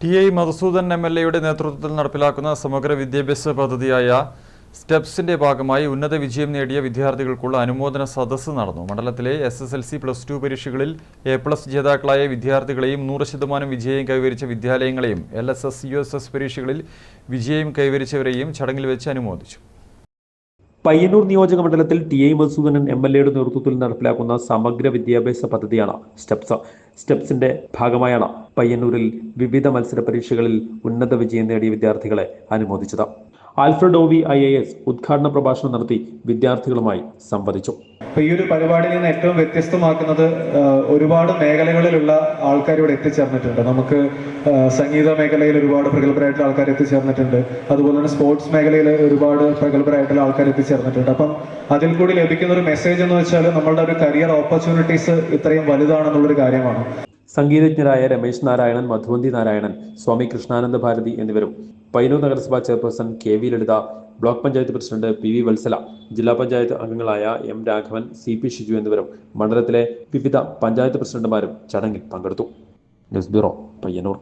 ടി.ഐ. മധുസൂദൻ എം.എൽ.എയുടെ നേതൃത്വത്തിൽ നടപ്പിലാക്കുന്ന സമഗ്ര വിദ്യാഭ്യാസ പദ്ധതിയായ സ്റ്റെപ്സിന്റെ ഭാഗമായി ഉന്നത വിജയം നേടിയ വിദ്യാർത്ഥികൾക്കുള്ള അനുമോദന സദസ്സ് നടന്നു. മണ്ഡലത്തിലെ SSLC +2 പരീക്ഷകളിൽ A+ ജേതാക്കളായ വിദ്യാർത്ഥികളെയും 100% വിജയം കൈവരിച്ച വിദ്യാലയങ്ങളെയും LSS, USS പരീക്ഷകളിൽ വിജയം കൈവരിച്ചവരെയും ചടങ്ങിൽ വെച്ച് അനുമോദിച്ചു. പയ്യന്നൂർ നിയോജക മണ്ഡലത്തിൽ ടി.ഐ. മധുസൂദനൻ എം.എൽ.എയുടെ നേതൃത്വത്തിൽ നടപ്പിലാക്കുന്ന സമഗ്ര വിദ്യാഭ്യാസ പദ്ധതിയാണ് സ്റ്റെപ്സ്. സ്റ്റെപ്സിന്റെ ഭാഗമായാണ് പയ്യന്നൂരിൽ വിവിധ മത്സര പരീക്ഷകളിൽ ഉന്നത വിജയം നേടിയ വിദ്യാർത്ഥികളെ അനുമോദിച്ചത്. ആൽഫ്രഡ് OV IAS ഉദ്ഘാടന പ്രഭാഷണം നടത്തി വിദ്യാർത്ഥികളുമായി സംവദിച്ചു. ഈ ഒരു പരിപാടിയിൽ നിന്ന് ഏറ്റവും വ്യത്യസ്തമാക്കുന്നത് ഒരുപാട് മേഖലകളിലുള്ള ആൾക്കാർ ഇവിടെ എത്തിച്ചേർന്നിട്ടുണ്ട്. നമുക്ക് സംഗീത മേഖലയിൽ ഒരുപാട് പ്രഗത്ഭരായിട്ടുള്ള ആൾക്കാർ എത്തിച്ചേർന്നിട്ടുണ്ട്. അതുപോലെ തന്നെ സ്പോർട്സ് മേഖലയിൽ ഒരുപാട് പ്രഗത്ഭരായിട്ടുള്ള ആൾക്കാർ എത്തിച്ചേർന്നിട്ടുണ്ട്. അപ്പം അതിൽ കൂടി ലഭിക്കുന്ന ഒരു മെസ്സേജ് എന്ന് വെച്ചാൽ നമ്മളുടെ ഒരു കരിയർ ഓപ്പർച്യൂണിറ്റീസ് ഇത്രയും വലുതാണെന്നുള്ളൊരു കാര്യമാണ്. സംഗീതജ്ഞരായ രമേശ് നാരായണൻ, മധുവന്തി നാരായണൻ, സ്വാമി കൃഷ്ണാനന്ദ ഭാരതി എന്നിവരും പയ്യന്നൂർ നഗരസഭാ chairperson KV Lalitha, block panchayat president PV Vatsala, ജില്ലാ പഞ്ചായത്ത് അംഗങ്ങളായ M രാഘവൻ, CP ഷിജു എന്നിവരും മണ്ഡലത്തിലെ വിവിധ പഞ്ചായത്ത് പ്രസിഡന്റുമാരും ചടങ്ങിൽ പങ്കെടുത്തു. News bureau, Payyanur.